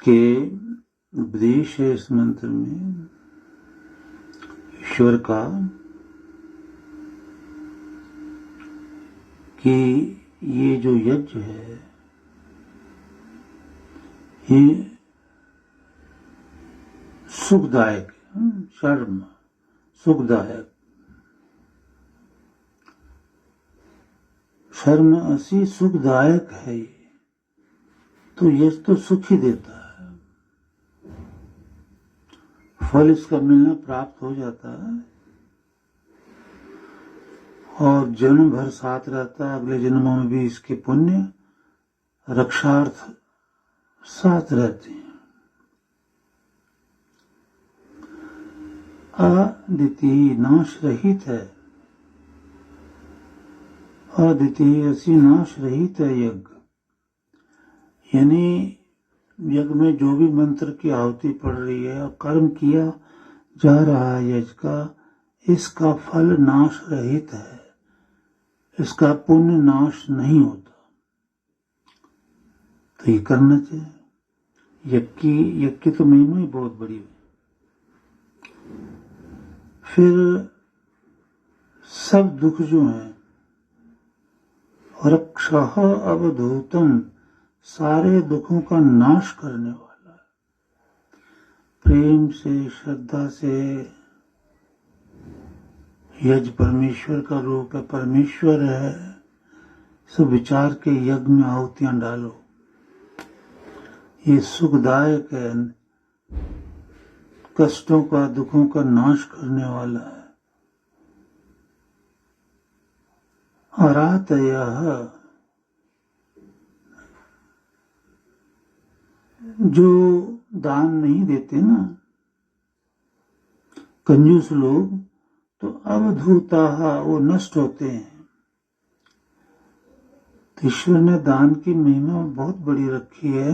के उपदेश है इस मंत्र में ईश्वर का कि ये जो यज्ञ है ये सुखदायक है, शर्म सुखदायक शर्म असी सुखदायक है ये, तो यज्ञ तो सुख ही देता है, फल इसका मिलना प्राप्त हो जाता है और जन्म भर साथ रहता है, अगले जन्मों में भी इसके पुण्य रक्षार्थ साथ रहते हैं। अद्वितीय नाश रहित है, अद्वितीय असी नाश रहित है यज्ञ, यानी यज्ञ में जो भी मंत्र की आहुति पड़ रही है और कर्म किया जा रहा है यज्ञ का, इसका फल नाश रहित है, इसका पुण्य नाश नहीं होता, तो ये करना चाहिए। यज्ञ की तो महिमा ही बहुत बड़ी है। फिर सब दुख जो हैं रक्षः अवधूतम, सारे दुखों का नाश करने वाला, प्रेम से श्रद्धा से यज्ञ परमेश्वर का रूप है, परमेश्वर है, सब विचार के यज्ञ में आहुतियां डालो, ये सुखदायक है, कष्टों का दुखों का नाश करने वाला है। अरातयः, जो दान नहीं देते ना कंजूस लोग, तो अवधूताः वो नष्ट होते हैं। तो ईश्वर ने दान की महिमा बहुत बड़ी रखी है,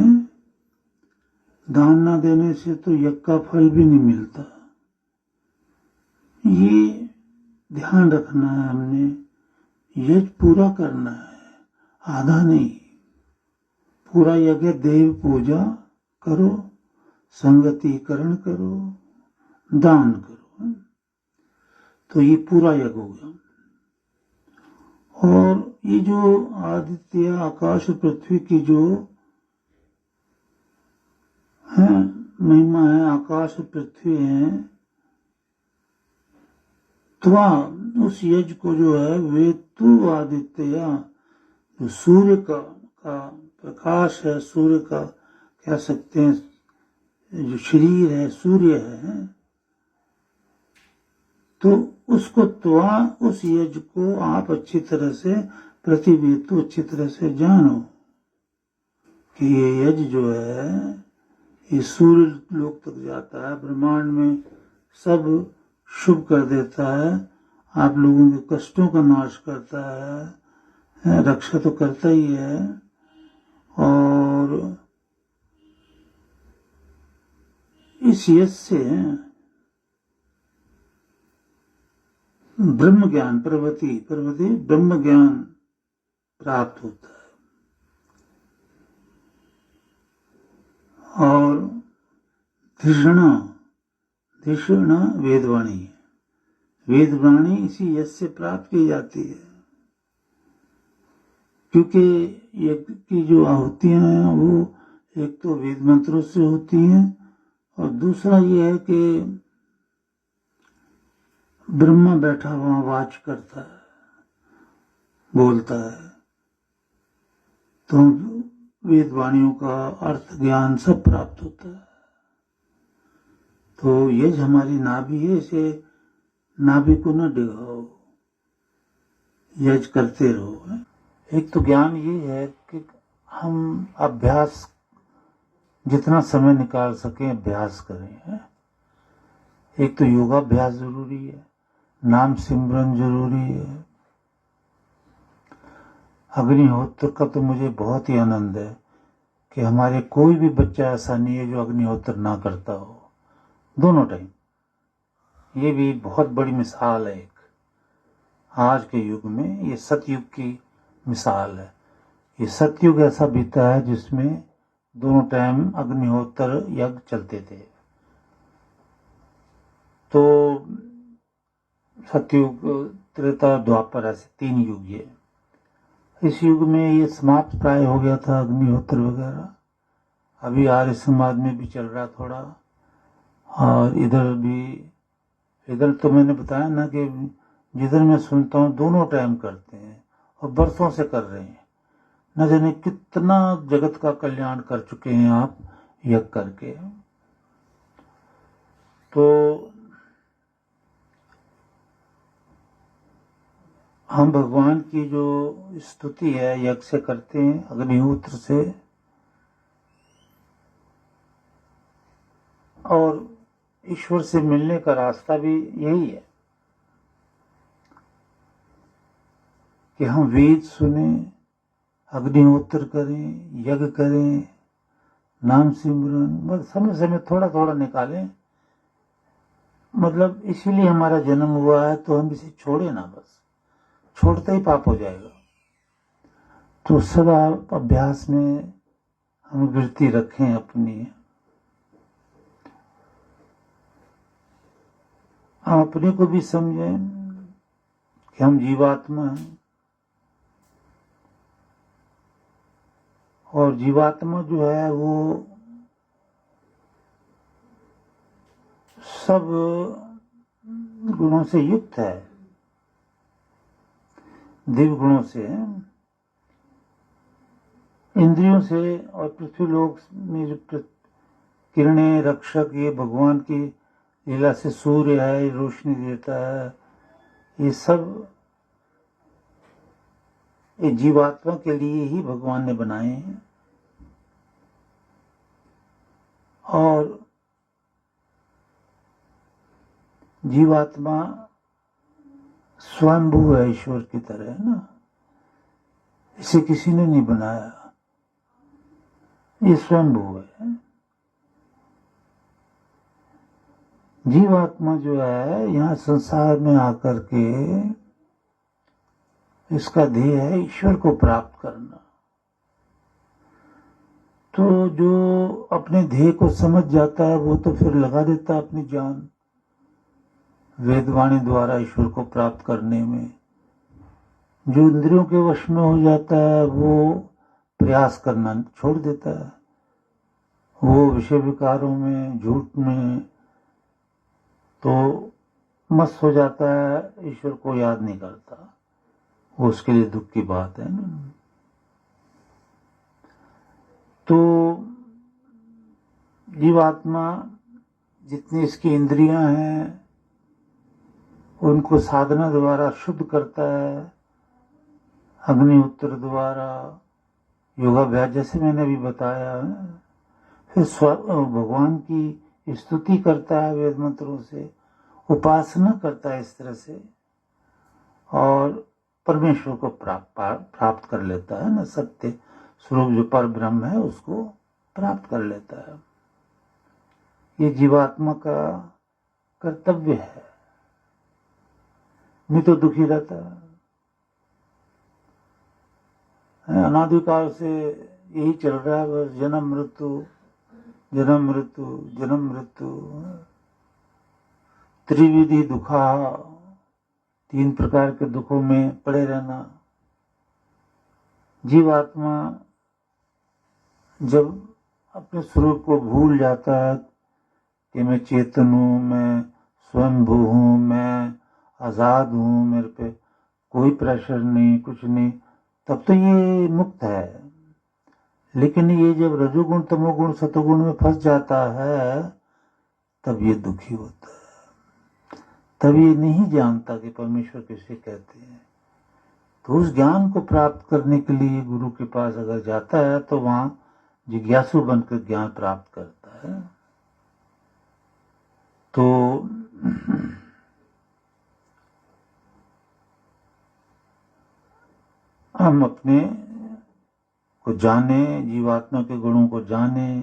दान ना देने से तो यज्ञ का फल भी नहीं मिलता, ये ध्यान रखना है हमने, यज्ञ पूरा करना है, आधा नहीं, पूरा यज्ञ देव पूजा करो, संगतिकरण करो, दान करो, तो ये पूरा यज्ञ हो गया। और ये जो आदित्य आकाश पृथ्वी की जो है महिमा है, आकाश पृथ्वी है, तो उस यज्ञ को जो है वे तु आदित्य, जो सूर्य का प्रकाश है, सूर्य का कह सकते हैं, जो शरीर है सूर्य है, तो उसको उस यज्ञ को आप अच्छी तरह से प्रतिवेदु अच्छी तरह से जानो कि ये यज्ञ जो है ये सूर्य लोक तक जाता है, ब्रह्मांड में सब शुभ कर देता है, आप लोगों के कष्टों का नाश करता है, रक्षा तो करता ही है, और इस यज्ञ से ब्रह्म ज्ञान पर्वती ब्रह्म ज्ञान प्राप्त होता है। और धिषण वेदवाणी इसी यज्ञ से प्राप्त की जाती है, क्योंकि यज्ञ की जो आहुतियां हैं वो एक तो वेद मंत्रों से होती हैं, और दूसरा ये है कि ब्रह्मा बैठा वहां वाच करता है, बोलता है, तो वेद वाणियों का अर्थ ज्ञान सब प्राप्त होता है। तो ये हमारी नाभि है, इसे नाभि को न डिगाओ, यज्ञ करते रहो। एक तो ज्ञान ये है कि हम अभ्यास जितना समय निकाल सकें अभ्यास करें। एक तो योगाभ्यास जरूरी है, नाम सिमरन जरूरी है। अग्निहोत्र का तो मुझे बहुत ही आनंद है कि हमारे कोई भी बच्चा ऐसा नहीं है जो अग्निहोत्र ना करता हो, दोनों टाइम। ये भी बहुत बड़ी मिसाल है एक, आज के युग में ये सतयुग की मिसाल है। ये सतयुग ऐसा बीता है जिसमें दोनों टाइम अग्निहोत्र यज्ञ चलते थे। तो सतयुग, त्रेता, द्वापर, ऐसे 3 युग ये। इस युग में ये समाप्त प्राय हो गया था अग्निहोत्र वगैरह। अभी आर्य समाज में भी चल रहा थोड़ा, और इधर भी। इधर तो मैंने बताया ना कि जिधर मैं सुनता हूँ दोनों टाइम करते हैं और बरसों से कर रहे हैं। न जाने कितना जगत का कल्याण कर चुके हैं आप यज्ञ करके। तो हम भगवान की जो स्तुति है यज्ञ से करते हैं, अग्निहोत्र से, और ईश्वर से मिलने का रास्ता भी यही है कि हम वेद सुने, अग्निहोत्र करें, यज्ञ करें, नाम सिमरन, बस समय समय थोड़ा थोड़ा निकालें। मतलब इसीलिए हमारा जन्म हुआ है, तो हम इसे छोड़े ना, बस छोड़ते ही पाप हो जाएगा। तो सदा अभ्यास में हम वृत्ति रखें अपनी। हम अपने को भी समझें कि हम जीवात्मा हैं, और जीवात्मा जो है वो सब गुणों से युक्त है, दिव्य गुणों से, इंद्रियों से, और पृथ्वीलोक में जो किरणें, रक्षक, ये भगवान की लीला से सूर्य है, रोशनी देता है। ये सब ये जीवात्मा के लिए ही भगवान ने बनाए हैं। और जीवात्मा स्वयंभू है, ईश्वर की तरह, है ना। इसे किसी ने नहीं बनाया, ये स्वयंभू है। जीवात्मा जो है यहाँ संसार में आकर के इसका ध्येय है ईश्वर को प्राप्त करना। तो जो अपने ध्येय को समझ जाता है वो तो फिर लगा देता है अपनी जान वेदवाणी द्वारा ईश्वर को प्राप्त करने में। जो इंद्रियों के वश में हो जाता है वो प्रयास करना छोड़ देता है, वो विषय विकारों में, झूठ में तो मस्त हो जाता है, ईश्वर को याद नहीं करता। वो उसके लिए दुख की बात है ना। तो जीवात्मा जितनी इसकी इंद्रियां हैं उनको साधना द्वारा शुद्ध करता है, अग्निहोत्र द्वारा, योगाभ्यास, जैसे मैंने अभी बताया। फिर भगवान की स्तुति करता है वेद मंत्रों से, उपासना करता है इस तरह से, और परमेश्वर को प्राप्त कर लेता है ना। सत्य स्वरूप जो पर ब्रह्म है उसको प्राप्त कर लेता है। ये जीवात्मा का कर्तव्य है, नहीं तो दुखी रहता है। अनादिकाल से यही चल रहा है, बस जन्म मृत्यु, जन्म मृत्यु, जन्म मृत्यु, त्रिविधि दुखा, 3 प्रकार के दुखों में पड़े रहना। जीवात्मा जब अपने स्वरूप को भूल जाता है कि मैं चेतन हूं, मैं स्वयंभू हूं, मैं आजाद हूं, मेरे पे कोई प्रेशर नहीं, कुछ नहीं, तब तो ये मुक्त है। लेकिन ये जब रजोगुण, तमोगुण, सतोगुण में फंस जाता है तब ये दुखी होता है। तब ये नहीं जानता कि परमेश्वर किसे कहते हैं। तो उस ज्ञान को प्राप्त करने के लिए गुरु के पास अगर जाता है तो वहां जिज्ञासु बनकर ज्ञान प्राप्त करता है। तो हम अपने को जाने, जीवात्मा के गुणों को जाने,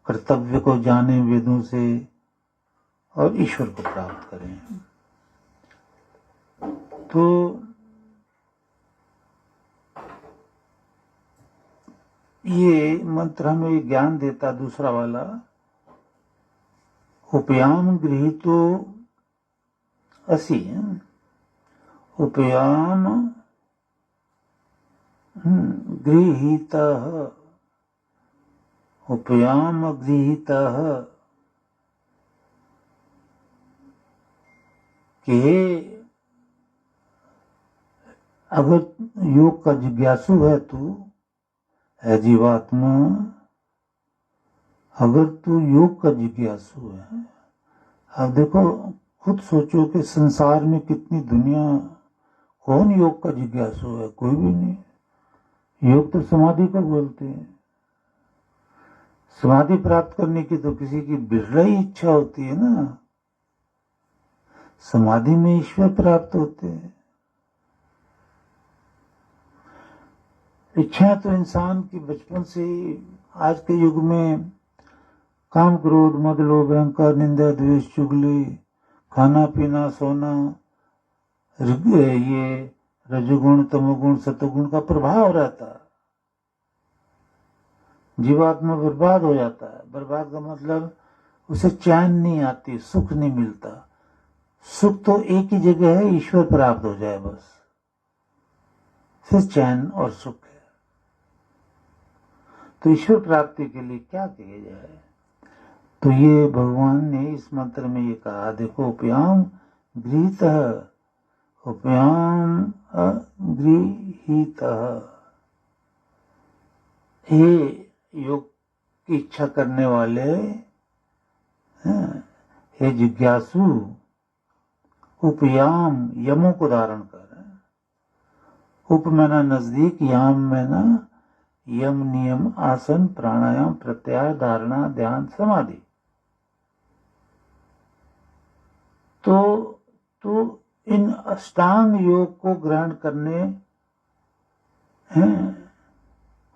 कर्तव्य को जाने वेदों से, और ईश्वर को प्राप्त करें। तो ये मंत्र हमें ज्ञान देता दूसरा वाला, उपयाम गृहीतो असि, उपयाम गृहीतः, उपयाम गृहीतः, कि अगर योग का जिज्ञासु है तू, है जीवात्मा, अगर तू योग का जिज्ञासु है, अब देखो खुद सोचो कि संसार में कितनी दुनिया, कौन योग का जिज्ञासु है? कोई भी नहीं। योग तो समाधि को बोलते हैं। समाधि प्राप्त करने की तो किसी की बिरला ही इच्छा होती है ना। समाधि में ईश्वर प्राप्त होते हैं। इच्छा तो इंसान की बचपन से ही, आज के युग में काम क्रोध मद लोभ अहंकार निंदा द्वेष चुगली, खाना पीना सोना, ये रजोगुण तमोगुण सतोगुण का प्रभाव रहता है। जीवात्मा बर्बाद हो जाता है। बर्बाद का मतलब उसे चैन नहीं आती, सुख नहीं मिलता। सुख तो एक ही जगह है, ईश्वर प्राप्त हो जाए बस, फिर चैन और सुख है। तो ईश्वर प्राप्ति के लिए क्या किया जाए? तो ये भगवान ने इस मंत्र में ये कहा, देखो उपयाम गृहीतः, उपयाम गृहीतः, हे योग की इच्छा करने वाले, हे जिज्ञासु, उपयाम यमों को धारण कर, उप मैना नजदीक, याम मैना यम नियम आसन प्राणायाम प्रत्याहार धारणा ध्यान समाधि। तो इन अष्टांग योग को ग्रहण करने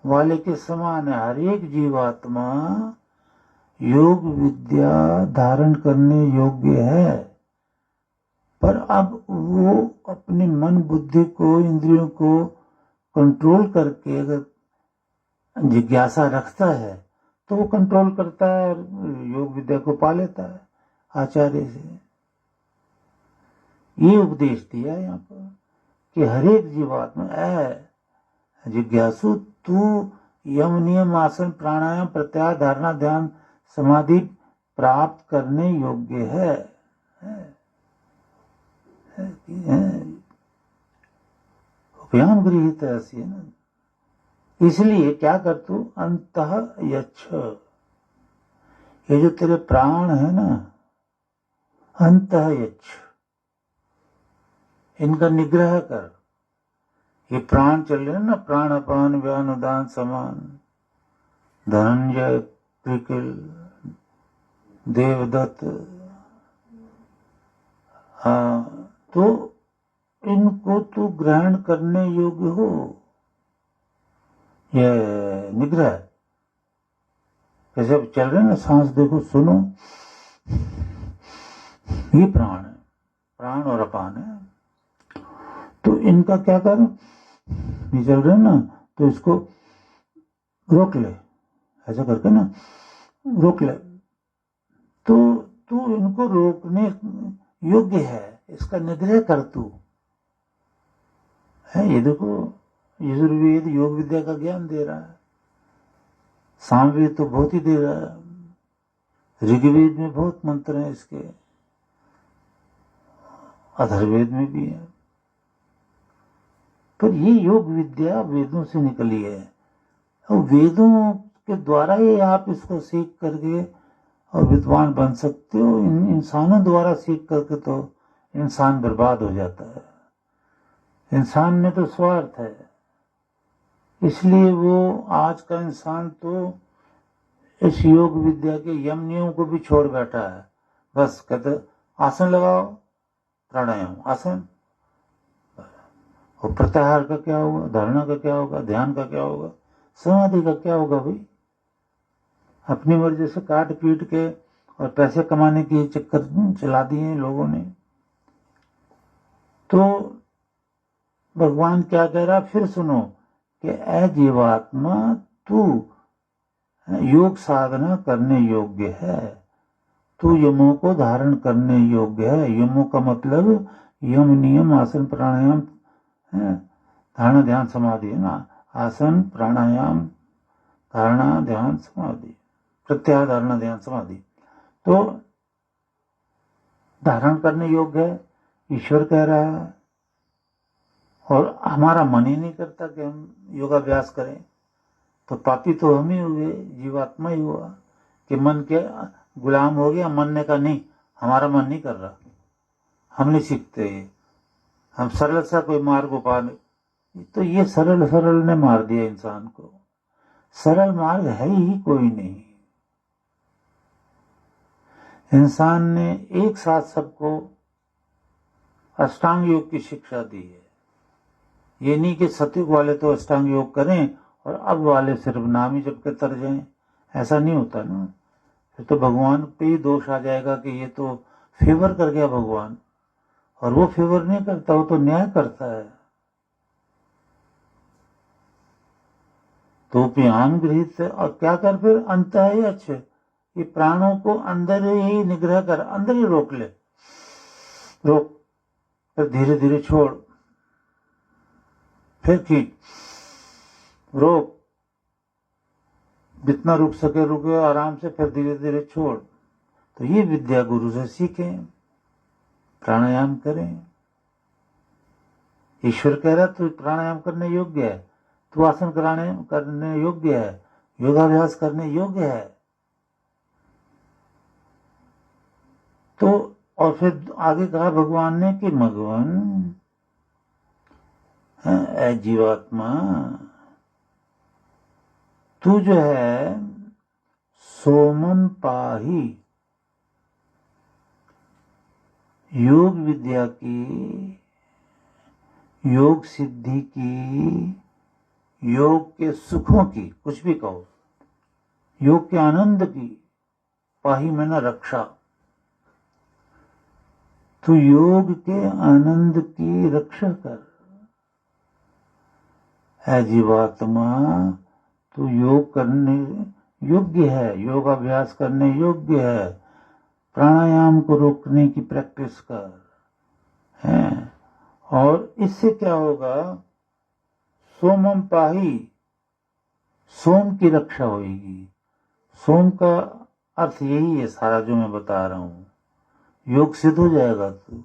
वाले के समान है। हर एक जीवात्मा योग विद्या धारण करने योग्य है, पर अब वो अपने मन बुद्धि को इंद्रियों को कंट्रोल करके अगर जिज्ञासा रखता है तो वो कंट्रोल करता है और योग विद्या को पा लेता है आचार्य से। ये उपदेश दिया यहाँ पर कि हर एक जीवात्मा जिज्ञासु, तू यम नियम आसन प्राणायाम प्रत्याहार धारणा ध्यान समाधि प्राप्त करने योग्य है। उपयाम गृहीत ऐसी है ना। इसलिए क्या कर तू, अंतः यच्छ, ये जो तेरे प्राण है ना, अंतः यच्छ, इनका निग्रह कर। ये प्राण चल रहे हैं ना, प्राण अपान व्यान उदान समान, धनंजय कृकिल देवदत्त, तो इनको तू ग्रहण करने योग्य हो। ये निग्रह कैसे चल रहे हैं ना, सांस देखो सुनो, ये प्राण है, प्राण और अपान है। तो इनका क्या कर, ये चल रहे हैं ना, तो इसको रोक ले, ऐसा करके ना रोक ले। तो तू इनको रोकने योग्य है, इसका निग्रह कर तू है। ये देखो यजुर्वेद योग विद्या का ज्ञान दे रहा है, सामवेद तो बहुत ही दे रहा है, ऋग्वेद में बहुत मंत्र हैं इसके, अथर्ववेद में भी है। पर ये योग विद्या वेदों से निकली है, और वेदों के द्वारा ही आप इसको सीख करके और विद्वान बन सकते हो। इन इंसानों द्वारा सीख करके तो इंसान बर्बाद हो जाता है। इंसान में तो स्वार्थ है, इसलिए वो आज का इंसान तो इस योग विद्या के यम नियम को भी छोड़ बैठा है। बस कहते आसन लगाओ, प्राणायाम आसन, और प्रत्याहार का क्या होगा, धारणा का क्या होगा, ध्यान का क्या होगा, समाधि का क्या होगा। भाई अपनी मर्जी से काट पीट के और पैसे कमाने की चक्कर चला दिए लोगों ने। तो भगवान क्या कह रहा, फिर सुनो कि ऐ जीवात्मा, तू योग साधना करने योग्य है, तू यमों को धारण करने योग्य है। यमों का मतलब यम नियम आसन प्राणायाम धारणा ध्यान समाधि है ना। आसन प्राणायाम धारणा ध्यान समाधि, प्रत्याहार धारणा ध्यान समाधि, तो धारण करने योग्य है, ईश्वर कह रहा है। और हमारा मन ही नहीं करता कि हम योगाभ्यास करें, तो पापी तो हम ही हुए, जीवात्मा ही हुआ कि मन के गुलाम हो गया। मन ने कहा नहीं, हमारा मन नहीं कर रहा, हम नहीं सीखते, हम सरल सा कोई मार्ग उपाय, तो ये सरल ने मार दिया इंसान को। सरल मार्ग है ही कोई नहीं। इंसान ने एक साथ सबको अष्टांग योग की शिक्षा दी है। ये नहीं कि सतयुग वाले तो अष्टांग योग करें और अब वाले सिर्फ नाम ही जप के तर जाएं, ऐसा नहीं होता ना। फिर तो भगवान पे ही दोष आ जाएगा कि ये तो फेवर कर गया भगवान, और वो फेवर नहीं करता, वो तो न्याय करता है। तो प्यान गृहित है, और क्या कर फिर अंत है अच्छे, ये प्राणों को अंदर ही निग्रह कर, अंदर ही रोक ले, रोक, फिर धीरे धीरे छोड़, फिर खींच, रोक, जितना रुक सके रुके आराम से, फिर धीरे धीरे छोड़। तो ये विद्या गुरु से सीखें, प्राणायाम करें। ईश्वर कह रहा तू प्राणायाम करने योग्य है, तू आसन करने योग्य है, योगाभ्यास करने योग्य है। तो और फिर आगे कहा भगवान ने कि भगवान जीवात्मा तू जो है सोमम पाही, योग विद्या की, योग सिद्धि की, योग के सुखों की, कुछ भी कहो, योग के आनंद की, पाही में न रक्षा, तू योग के आनंद की रक्षा कर। है जीवात्मा तू योग करने योग्य है, योगाभ्यास करने योग्य है, प्राणायाम को रोकने की प्रैक्टिस कर है। और इससे क्या होगा, सोमम पाही, सोम की रक्षा होगी। सोम का अर्थ यही है सारा जो मैं बता रहा हूं, योग सिद्ध हो जाएगा तू।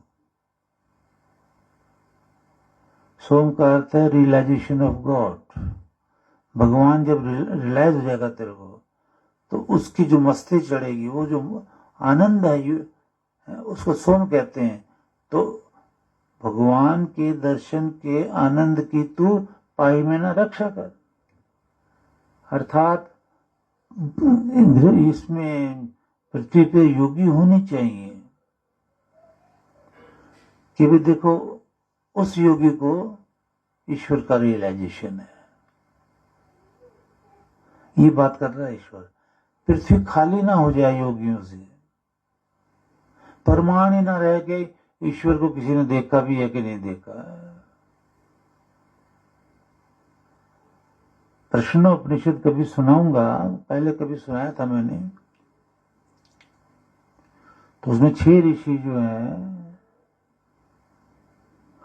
सोम का अर्थ है रियलाइजेशन ऑफ गॉड। भगवान जब रियलाइज हो जाएगा तेरे को, तो उसकी जो मस्ती चढ़ेगी, वो जो आनंद है उसको सोम कहते हैं। तो भगवान के दर्शन के आनंद की तू पाई में ना रक्षा कर। अर्थात इसमें पृथ्वी पे योगी होनी चाहिए कि भी देखो उस योगी को ईश्वर का रियलाइजेशन है। ये बात कर रहा है ईश्वर। पृथ्वी खाली ना हो जाए योगियों से, प्रमाण ही ना रह के ईश्वर को किसी ने देखा भी है कि नहीं देखा। प्रश्नोपनिषद कभी सुनाऊंगा, पहले कभी सुनाया था मैंने, तो उसमें 6 ऋषि जो हैं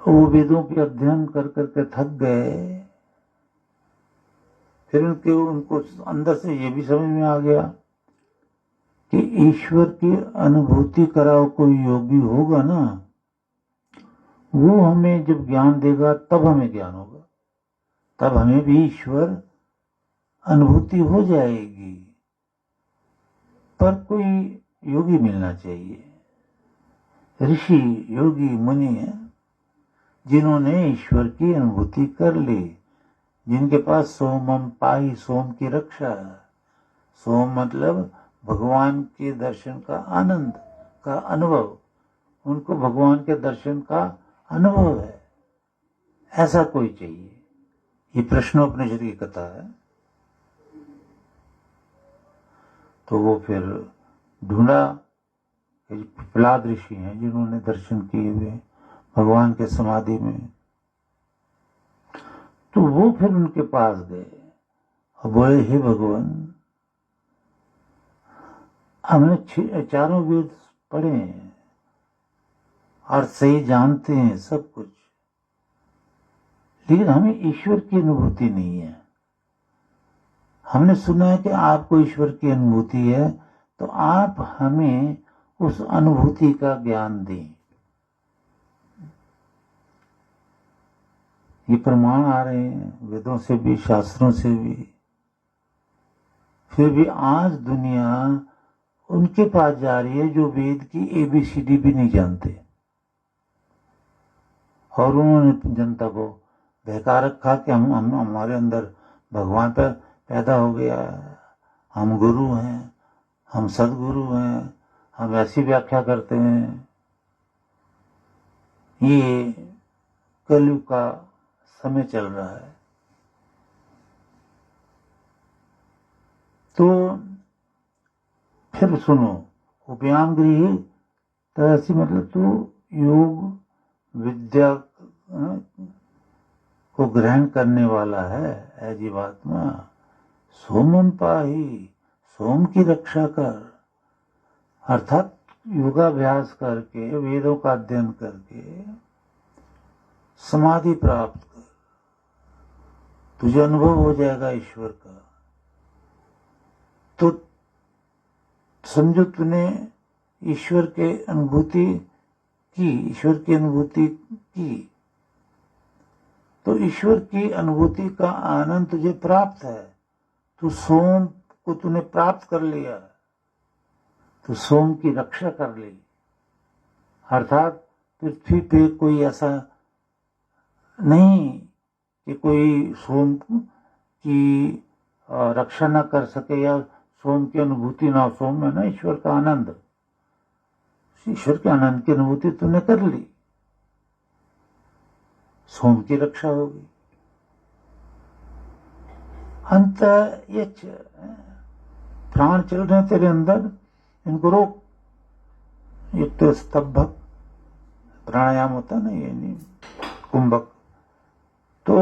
वो वेदों के अध्ययन कर करके थक गए। फिर उनको अंदर से ये भी समझ में आ गया कि ईश्वर की अनुभूति कराओ कोई योगी होगा ना, वो हमें जब ज्ञान देगा तब हमें ज्ञान होगा, तब हमें भी ईश्वर अनुभूति हो जाएगी। पर कोई योगी मिलना चाहिए, ऋषि योगी मुनि है जिन्होंने ईश्वर की अनुभूति कर ली, जिनके पास सोमम पाई, सोम की रक्षा है। सोम मतलब भगवान के दर्शन का आनंद का अनुभव, उनको भगवान के दर्शन का अनुभव है, ऐसा कोई चाहिए। ये प्रश्नोपनिषद की कथा है। तो वो फिर ढूंढा, प्रहलाद ऋषि हैं जिन्होंने दर्शन किए हुए भगवान के समाधि में, तो वो फिर उनके पास गए और बोले हे भगवान, हमने चारों वेद पढ़े हैं और सही जानते हैं सब कुछ, लेकिन हमें ईश्वर की अनुभूति नहीं है। हमने सुना है कि आपको ईश्वर की अनुभूति है, तो आप हमें उस अनुभूति का ज्ञान दें। ये प्रमाण आ रहे हैं वेदों से भी, शास्त्रों से भी। फिर भी आज दुनिया उनके पास जा रही है जो वेद की ABCD भी नहीं जानते, और उन्होंने जनता को बहका रखा कि हम हमारे अंदर भगवान पर पैदा हो गया, हम गुरु हैं, हम सदगुरु हैं, हम ऐसी व्याख्या करते हैं। ये कलयुग का समय चल रहा है। तो फिर सुनो, उपयाम गृही तहसी मतलब तो योग विद्या को ग्रहण करने वाला है। ऐ जीवात्मा, सोमम पाही, सोम की रक्षा कर, अर्थात योगाभ्यास करके, वेदों का अध्ययन करके समाधि प्राप्त कर, तुझे अनुभव हो जाएगा ईश्वर का। तो समझो तूने ईश्वर के अनुभूति की, ईश्वर की अनुभूति की, तो ईश्वर की अनुभूति का आनंद तुझे प्राप्त है। तू सोम को तूने प्राप्त कर लिया, तो सोम की रक्षा कर ली। अर्थात पृथ्वी पे कोई ऐसा नहीं कि कोई सोम की रक्षा न कर सके या सोम की अनुभूति ना हो। सोम है ना ईश्वर का आनंद, ईश्वर के आनंद की अनुभूति तूने कर ली, सोम की रक्षा होगी। अंत ये प्राण चल रहे तेरे अंदर, इनको रोक। एक तो स्तंभक प्राणायाम होता ना, ये नहीं कुंभक। तो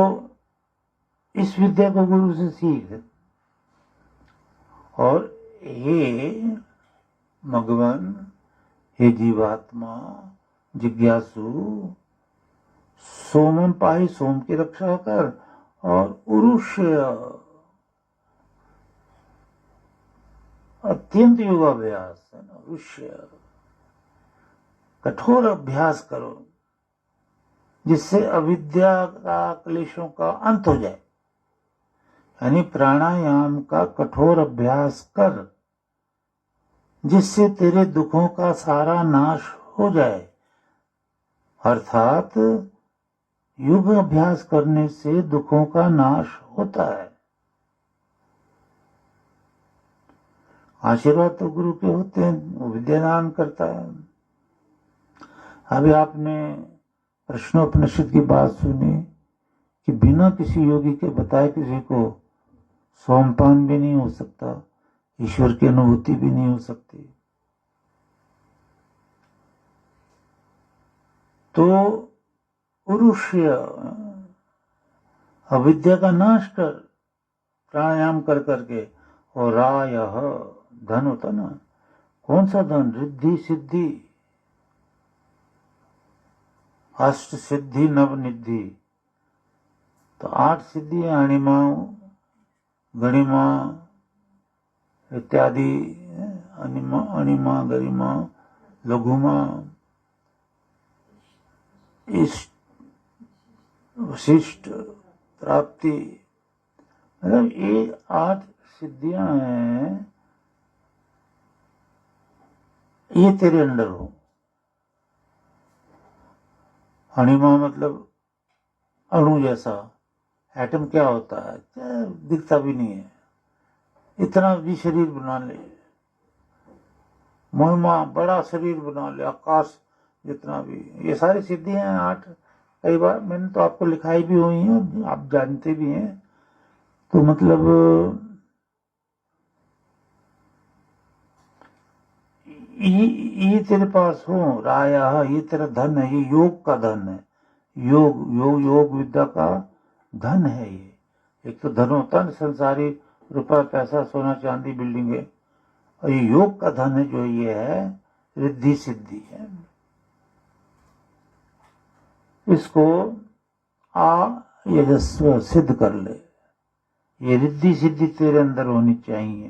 इस विद्या को गुरु से सीख, और हे भगवान, हे जीवात्मा जिज्ञासु, सोमम पाही, सोम की रक्षा कर, और उरुष्य अत्यंत योगाभ्यास है ना, उरुष्य कठोर अभ्यास करो, जिससे अविद्या का क्लेशों का अंत हो जाए। यानी प्राणायाम का कठोर अभ्यास कर, जिससे तेरे दुखों का सारा नाश हो जाए। अर्थात योग अभ्यास करने से दुखों का नाश होता है। आशीर्वाद तो गुरु के होते हैं, वो विद्यादान करता है। अभी आपने प्रश्नोपनिषद की बात सुनी कि बिना किसी योगी के बताए किसी को सोमपान भी नहीं हो सकता, ईश्वर की अनुभूति भी नहीं हो सकती। तो उरुष्य अविद्या का नाश कर, प्राणायाम कर करके। और रायः धन होता ना, कौन सा धन? रिद्धि सिद्धि, अष्ट सिद्धि नव निधि। तो 8 सिद्धियां, अणिमा गरिमा इत्यादि, अणिमा गरिमा लघुमा, विशिष्ट प्राप्ति, मतलब ये 8 सिद्धियां हैं, ये तेरे अंदर हो। अणिमा मतलब अणु जैसा, एटम क्या होता है, क्या दिखता भी नहीं है, इतना भी शरीर बना ले। महिमा बड़ा शरीर बना ले, आकाश जितना भी, ये सारी सिद्धियां 8। कई बार मैंने तो आपको लिखाई भी हुई है, आप जानते भी हैं। तो मतलब ये तेरे पास हो। राया, ये तेरा धन है, ये योग का धन है। योग विद्या का धन है ये। एक तो धन होता है संसारी रुपया पैसा सोना चांदी बिल्डिंगे, और ये योग का धन है जो ये है रिद्धि सिद्धि है। इसको यजस्व सिद्ध कर ले, ये रिद्धि सिद्धि तेरे अंदर होनी चाहिए,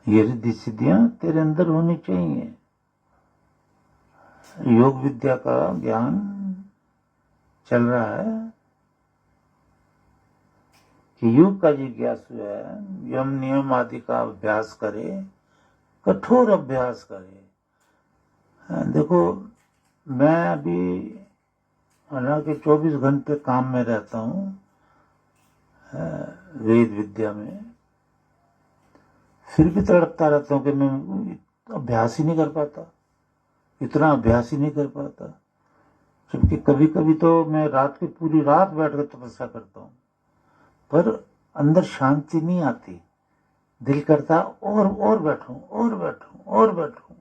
ये रिद्धि सिद्धियां तेरे अंदर होनी चाहिए। योग विद्या का ज्ञान चल रहा है कि योग का जिज्ञासु है यम नियम आदि का अभ्यास करे, कठोर अभ्यास करे। देखो मैं अभी हालांकि 24 घंटे काम में रहता हूँ वेद विद्या में, फिर भी तड़पता रहता हूँ कि मैं अभ्यास ही नहीं कर पाता, इतना अभ्यास ही नहीं कर पाता। जबकि कभी कभी तो मैं रात की पूरी रात बैठकर तपस्या करता हूँ, पर अंदर शांति नहीं आती, दिल करता और बैठूं और बैठूं और बैठूं।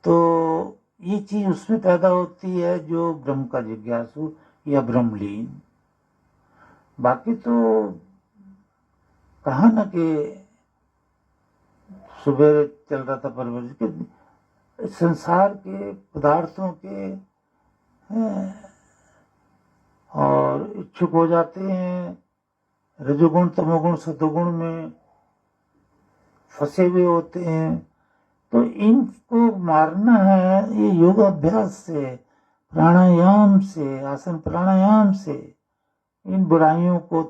तो ये चीज उसमें पैदा होती है जो ब्रह्म का जिज्ञासु या ब्रह्मलीन। बाकी तो कहा ना कि सुबह चल रहा था परवरिश के संसार के पदार्थों के और इच्छुक हो जाते हैं, रजोगुण तमोगुण सतोगुण में फंसे हुए होते हैं। तो इनको मारना है ये योग अभ्यास से, प्राणायाम से, आसन प्राणायाम से। इन बुराइयों को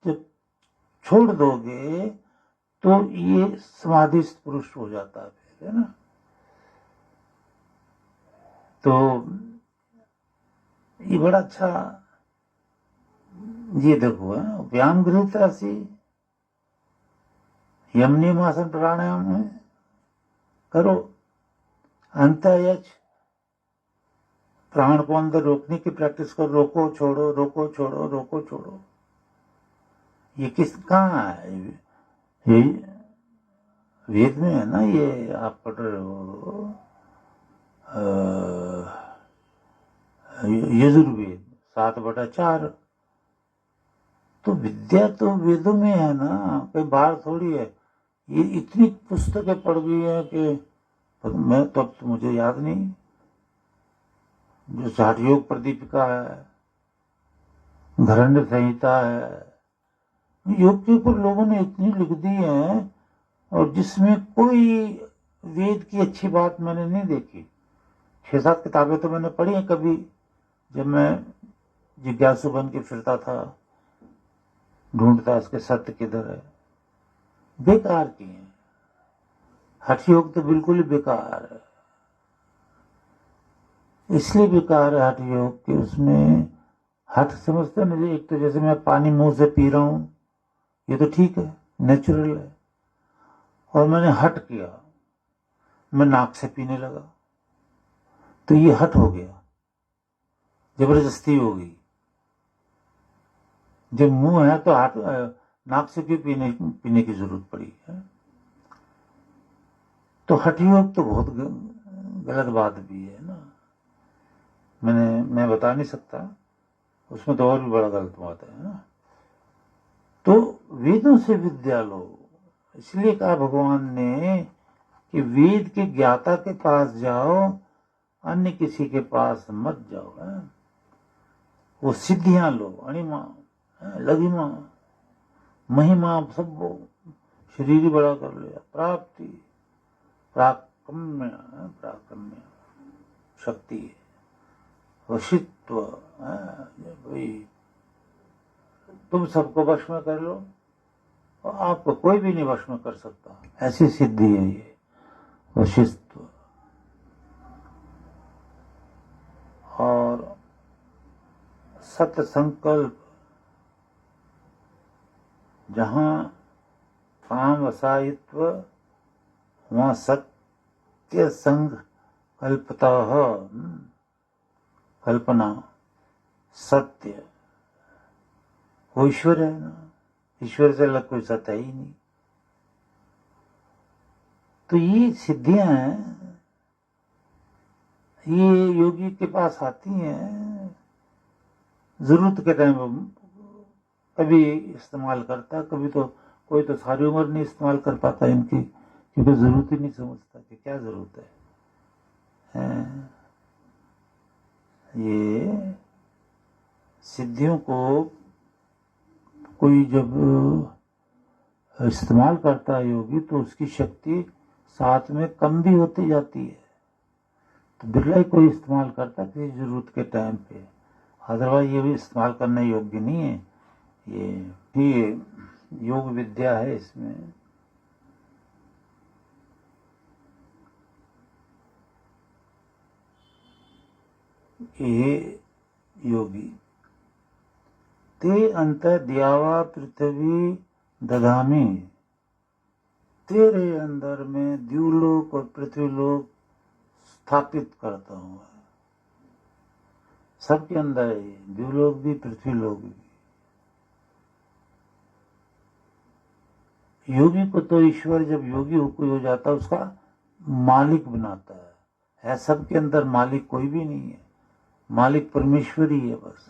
जब छोड़ दोगे तो ये समाधिस्थ पुरुष हो जाता है फिर, है ना। तो ये बड़ा अच्छा, ये देखो व्यायाम गृहित राशि यम नियम आसन प्राणायाम है, करो। अंतयच प्राण को अंदर रोकने की प्रैक्टिस करो, रोको छोड़ो रोको छोड़ो रोको छोड़ो। ये किस कहाँ है, ये वेद में है ना, ये आप पढ़ रहे हो यजुर्वेद 7/4। तो विद्या तो वेदों में है ना, कोई बाहर थोड़ी है। ये इतनी पुस्तकें पढ़ गई है कि मैं तो अब तो मुझे याद नहीं। जो साठ योग प्रदीपिका है, घरण्य संहिता है, योग के ऊपर लोगों ने इतनी लिख दी है, और जिसमें कोई वेद की अच्छी बात मैंने नहीं देखी। 6-7 किताबें तो मैंने पढ़ी हैं कभी, जब मैं जिज्ञासु बन के फिरता था, ढूंढता इसके सत्य किधर है। बेकार की है, हठ योग तो बिल्कुल ही बेकार है। इसलिए बेकार है हठ योग कि उसमें हठ समझते ना, एक तो जैसे मैं पानी मुंह से पी रहा हूं, ये तो ठीक है, नेचुरल है, और मैंने हठ किया, मैं नाक से पीने लगा, तो ये हठ हो गया, जबरदस्ती हो गई। जब मुंह है तो हाथ नाक से क्यों पीने की जरूरत पड़ी है। तो हठ योग तो बहुत गलत बात भी है ना, मैं बता नहीं सकता, उसमें तो और भी बड़ा गलत बात है ना। तो वेदों से विद्या लो, इसलिए कहा भगवान ने कि वेद के ज्ञाता के पास जाओ, अन्य किसी के पास मत जाओ। है? वो सिद्धियां लो, अणिमा लघिमा महिमा सबो, शरीर ही बड़ा कर लिया, प्राप्ति प्राकम्य शक्ति, वशित्व, भाई तुम सबको वश में कर लो और आपको कोई भी नहीं वश में कर सकता, ऐसी सिद्धि है ये वशित्व। और सत्य संकल्प, जहां काम असायित्व वहां सत्य संग कल्पता, कल्पना सत्य, वो ईश्वर है ना, ईश्वर से अलग कोई सत्य ही नहीं। तो ये सिद्धियां हैं, ये योगी के पास आती हैं जरूरत के टाइम कभी इस्तेमाल करता, कभी तो कोई तो सारी उम्र नहीं इस्तेमाल कर पाता इनकी, क्योंकि जरूरत ही नहीं समझता कि क्या जरूरत है। ये सिद्धियों को कोई जब इस्तेमाल करता है योगी, तो उसकी शक्ति साथ में कम भी होती जाती है। तो बिरला ही कोई इस्तेमाल करता किसी जरूरत के टाइम पे, अदरवाइज ये भी इस्तेमाल करने योग्य नहीं है। ये योग विद्या है इसमें। ये योगी ते अंतर दियावा पृथ्वी दधामी, तेरे अंदर में द्यूलोक और पृथ्वीलोक स्थापित करता हूं। सबके अंदर है, द्यूलोक भी पृथ्वीलोक भी। योगी को तो ईश्वर जब योगी हो जाता है उसका मालिक बनाता है सबके अंदर मालिक कोई भी नहीं है, मालिक परमेश्वर ही है बस।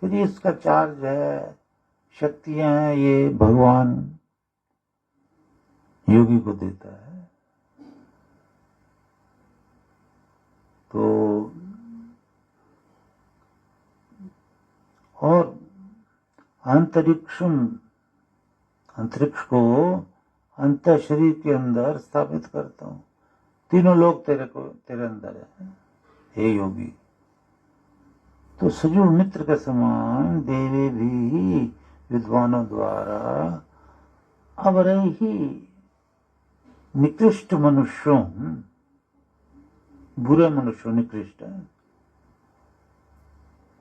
फिर इसका चार्ज है, शक्तियां हैं, ये भगवान योगी को देता है। तो और अंतरिक्ष को अंत शरीर के अंदर स्थापित करता हूं। तीनों लोग तेरे अंदर है हे योगी। तो सजू मित्र के समान देवे भी विद्वानों द्वारा अवरे ही निकृष्ट मनुष्यों, बुरे मनुष्यों निकृष्ट,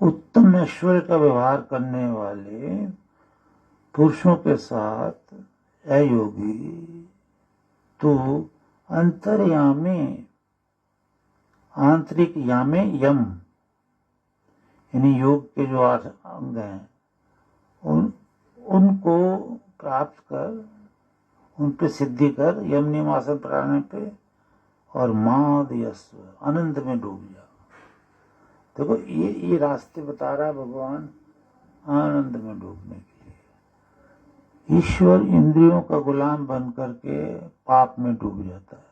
उत्तम ऐश्वर्य का व्यवहार करने वाले पुरुषों के साथ ऐ योगी तो अंतर्यामी, आंतरिक यामे यम, यानी योग के जो 8 अंग हैं उनको प्राप्त कर, उन पे सिद्धि कर, यम नियम आसन प्राणायाम पे, और माद यस्व, आनंद में डूब जा। देखो ये रास्ते बता रहा है भगवान आनंद में डूबने के लिए। ईश्वर इंद्रियों का गुलाम बन करके पाप में डूब जाता है,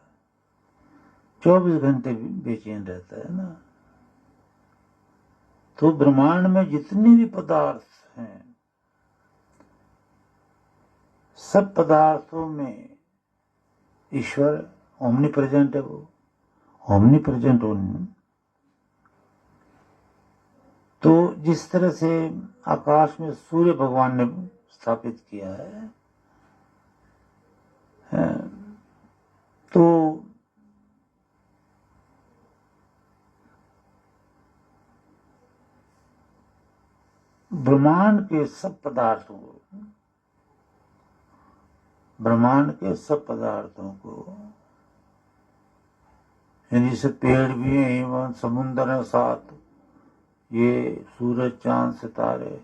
24 घंटे बेचैन रहता है ना। तो ब्रह्मांड में जितने भी पदार्थ हैं, सब पदार्थों में ईश्वर ओमनी प्रेजेंट है, वो ओमनी प्रेजेंट ओमनी। तो जिस तरह से आकाश में सूर्य भगवान ने स्थापित किया है, तो ब्रह्मांड के सब पदार्थों को, जैसे पेड़ भी हैं, समुद्र है 7, ये सूरज चांद सितारे,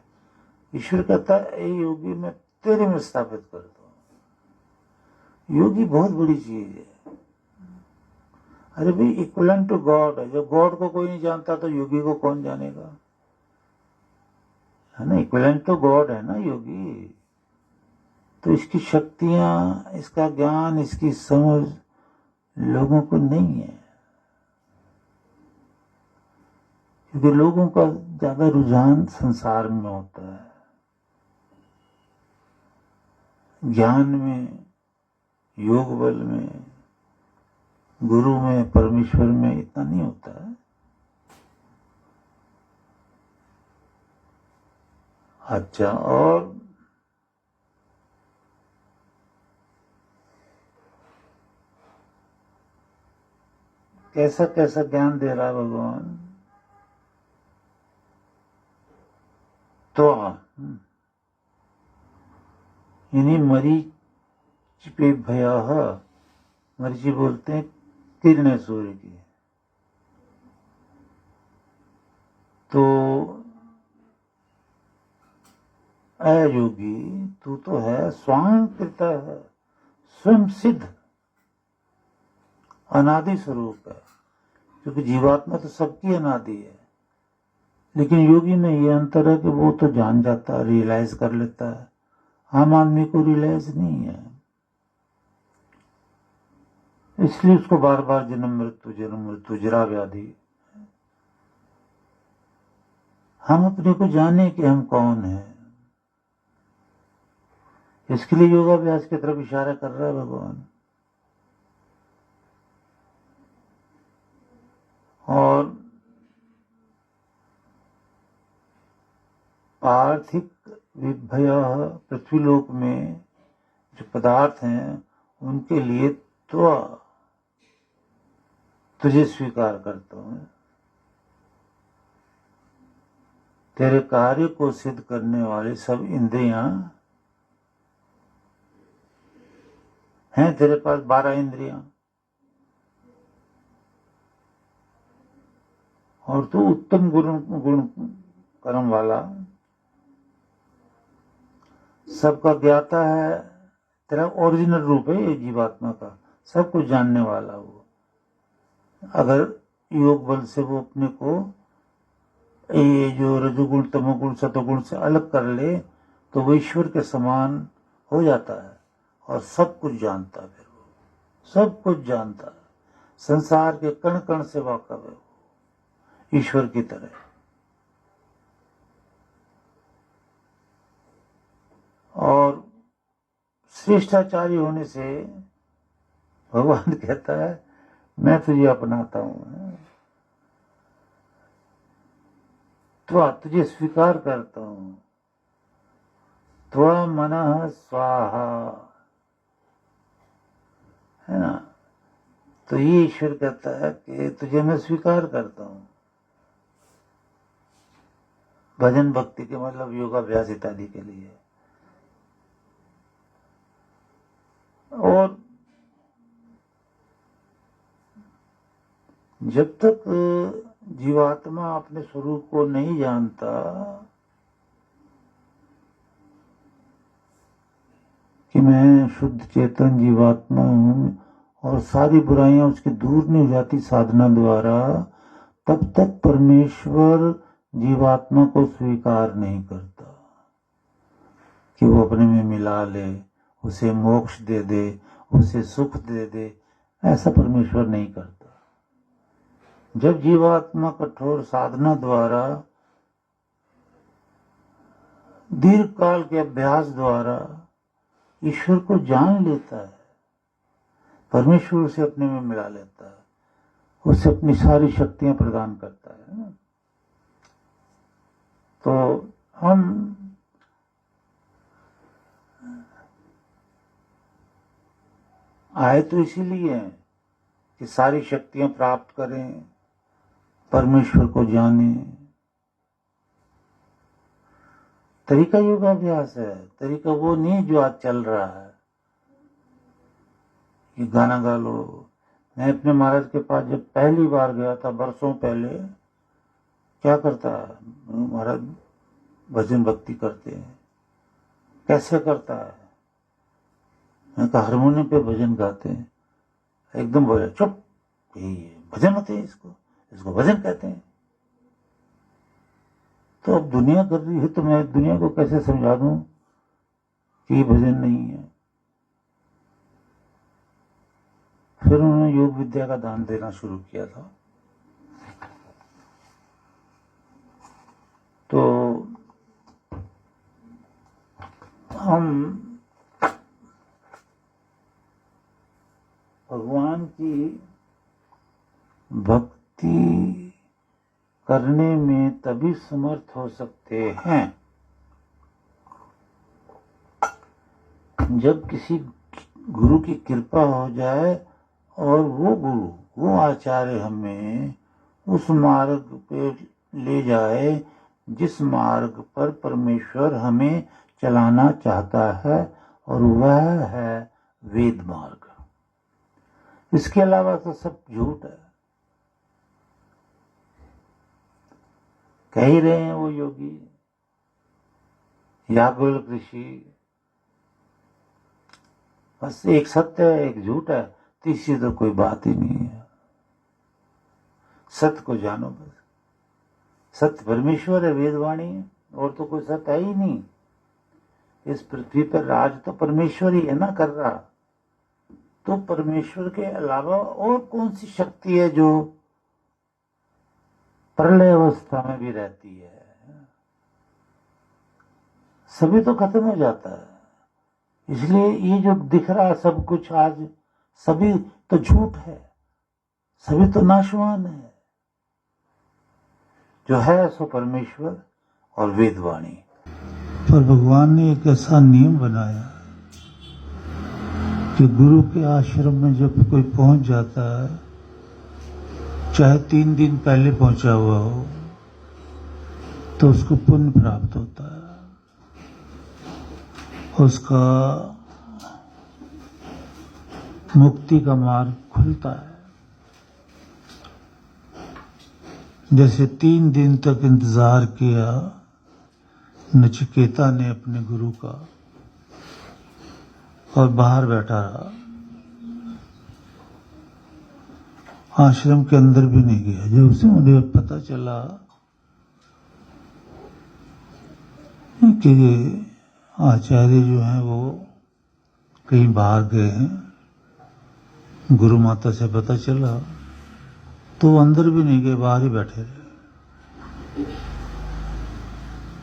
ईश्वर कहता है योगी मैं तेरे में स्थापित करता हूं। योगी बहुत बड़ी चीज है। अरे भाई इक्वलेंट टू गॉड है। जब गॉड को कोई नहीं जानता तो योगी को कौन जानेगा, है ना। इक्वलेंट टू गॉड है ना योगी। तो इसकी शक्तियां, इसका ज्ञान, इसकी समझ लोगों को नहीं है, क्योंकि लोगों का ज्यादा रुझान संसार में होता है, ज्ञान में, योग बल में, गुरु में, परमेश्वर में इतना नहीं होता है। अच्छा, और कैसा कैसा ज्ञान दे रहा है भगवान। तो यानी मरीच पे भया, मरीची बोलते हैं किरण सूर्य की। तो अयोगी तू तो है स्वांकृत है, स्वयं सिद्ध अनादि स्वरूप है, क्योंकि जीवात्मा तो सबकी अनादि है। लेकिन योगी में ये अंतर है कि वो तो जान जाता है, रियलाइज कर लेता है। आम आदमी को रियलाइज नहीं है, इसलिए उसको बार बार जन्म मृत्यु जरा व्याधि। हम अपने को जाने कि हम कौन हैं, इसके लिए योगाभ्यास की तरफ इशारा कर रहा है भगवान। और पार्थिक विभय पृथ्वीलोक में जो पदार्थ हैं उनके लिए तो तुझे स्वीकार करता हूं। तेरे कार्य को सिद्ध करने वाली सब इंद्रियां हैं तेरे पास, 12 इंद्रियां, और तू उत्तम गुण कर्म वाला, सबका ज्ञाता है। तेरा ओरिजिनल रूप है ये जीवात्मा का, सब कुछ जानने वाला वो। अगर योग बल से वो अपने को ये जो रजोगुण तमोगुण सतोगुण से अलग कर ले तो वो ईश्वर के समान हो जाता है और सब कुछ जानता है। फिर वो सब कुछ जानता है, संसार के कण कण से वाकिफ है वो, ईश्वर की तरह। और श्रेष्ठाचार्य होने से भगवान कहता है मैं तुझे अपनाता हूं, तुझे स्वीकार करता हूं। त्वा मनः स्वाहा, है ना। तो ये ईश्वर कहता है कि तुझे मैं स्वीकार करता हूं। भजन भक्ति के मतलब योगाभ्यास इत्यादि के लिए। और जब तक जीवात्मा अपने स्वरूप को नहीं जानता कि मैं शुद्ध चेतन जीवात्मा हूं और सारी बुराइयां उसकी दूर नहीं हो जाती साधना द्वारा, तब तक परमेश्वर जीवात्मा को स्वीकार नहीं करता कि वो अपने में मिला ले, उसे मोक्ष दे दे, उसे सुख दे दे। ऐसा परमेश्वर नहीं करता। जब जीवात्मा कठोर साधना द्वारा, दीर्घ काल के अभ्यास द्वारा ईश्वर को जान लेता है, परमेश्वर उसे अपने में मिला लेता है, उसे अपनी सारी शक्तियां प्रदान करता है। तो हम आए तो इसीलिए हैं कि सारी शक्तियां प्राप्त करें, परमेश्वर को जाने। तरीका योगाभ्यास है, तरीका वो नहीं जो आज चल रहा है कि गाना गा लो। मैं अपने महाराज के पास जब पहली बार गया था बरसों पहले, क्या करता है महाराज, भजन भक्ति करते हैं। कैसे करता है? मैं कहा हारमोनियम पे भजन गाते हैं। एकदम बोले चुप, ये भजन होते हैं, इसको भजन कहते हैं। तो अब दुनिया कर रही है तो मैं दुनिया को कैसे समझा दूं कि ये भजन नहीं है। फिर उन्होंने योग विद्या का दान देना शुरू किया था। तो हम भगवान की भक्ति करने में तभी समर्थ हो सकते हैं जब किसी गुरु की कृपा हो जाए और वो गुरु, वो आचार्य हमें उस मार्ग पे ले जाए जिस मार्ग पर परमेश्वर हमें चलाना चाहता है, और वह है वेद मार्ग। इसके अलावा तो सब झूठ है। कह ही रहे हैं वो योगी, याज्ञवल्क्य ऋषि, बस एक सत्य है एक झूठ है, तीसरी तो कोई बात ही नहीं है। सत्य को जानो बस। सत्य परमेश्वर है, वेदवाणी है, और तो कोई सत्य है ही नहीं। इस पृथ्वी पर राज तो परमेश्वर ही है ना कर रहा। तो परमेश्वर के अलावा और कौन सी शक्ति है जो प्रलय अवस्था में भी रहती है? सभी तो खत्म हो जाता है। इसलिए ये जो दिख रहा सब कुछ आज, सभी तो झूठ है, सभी तो नाशवान है। जो है सो परमेश्वर और वेदवाणी। पर भगवान ने एक ऐसा नियम बनाया कि गुरु के आश्रम में जब कोई पहुंच जाता है, चाहे 3 दिन पहले पहुंचा हुआ हो, तो उसको पुण्य प्राप्त होता है, उसका मुक्ति का मार्ग खुलता है। जैसे 3 दिन तक इंतजार किया नचिकेता ने अपने गुरु का, और बाहर बैठा रहा, आश्रम के अंदर भी नहीं गया। जब उसे मुझे पता चला कि आचार्य जो हैं वो कहीं बाहर गए हैं, गुरु माता से पता चला, तो अंदर भी नहीं गए, बाहर ही बैठे रहे।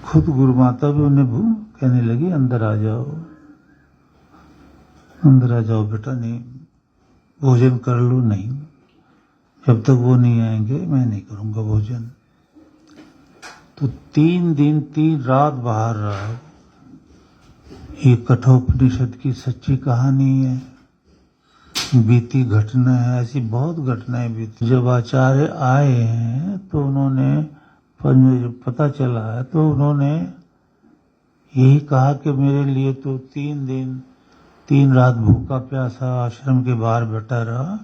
खुद गुरु माता भी उन्हें कहने लगी, अंदर आ जाओ, अंदर आ जाओ बेटा, नहीं भोजन कर लो। नहीं, जब तक वो नहीं आएंगे मैं नहीं करूंगा भोजन। तो 3 दिन 3 रात बाहर रहा। ये कठोपनिषद की सच्ची कहानी है, बीती घटना है। ऐसी बहुत घटनाएं बीती। जब आचार्य आए हैं तो उन्होंने, पता चला है तो उन्होंने यही कहा कि मेरे लिए तो 3 दिन 3 रात भूखा प्यासा आश्रम के बाहर बैठा रहा,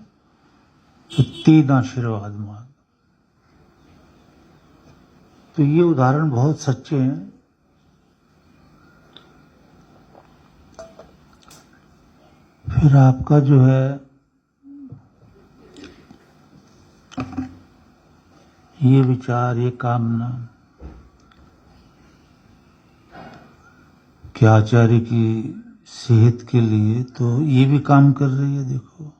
तो 3 आशीर्वाद मांग। तो ये उदाहरण बहुत सच्चे हैं। फिर आपका जो है ये विचार, ये कामना कि आचार्य की सेहत के लिए, तो ये भी काम कर रही है देखो।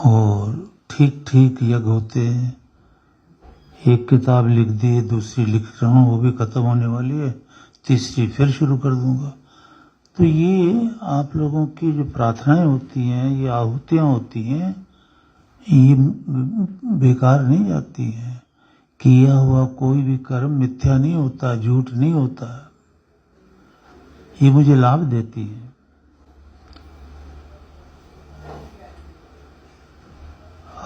और ठीक ठीक यज्ञ होते हैं। एक किताब लिख दी, दूसरी लिख रहा हूँ, वो भी खत्म होने वाली है, तीसरी फिर शुरू कर दूंगा। तो ये आप लोगों की जो प्रार्थनाएं होती हैं, ये आहुतियां होती हैं, ये बेकार नहीं जाती हैं। किया हुआ कोई भी कर्म मिथ्या नहीं होता, झूठ नहीं होता, ये मुझे लाभ देती है।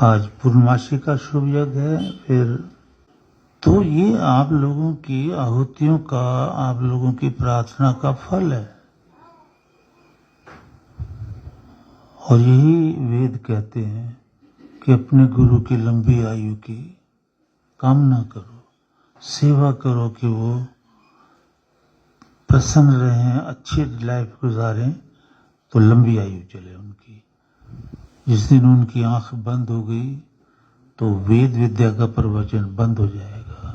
आज पूर्णमासी का शुभ यज्ञ है। फिर तो ये आप लोगों की आहुतियों का, आप लोगों की प्रार्थना का फल है। और यही वेद कहते हैं कि अपने गुरु की लंबी आयु की कामना करो, सेवा करो कि वो प्रसन्न रहें, अच्छी लाइफ गुजारें, तो लंबी आयु चले उनकी। जिस दिन उनकी आंख बंद हो गई तो वेद विद्या का प्रवचन बंद हो जाएगा।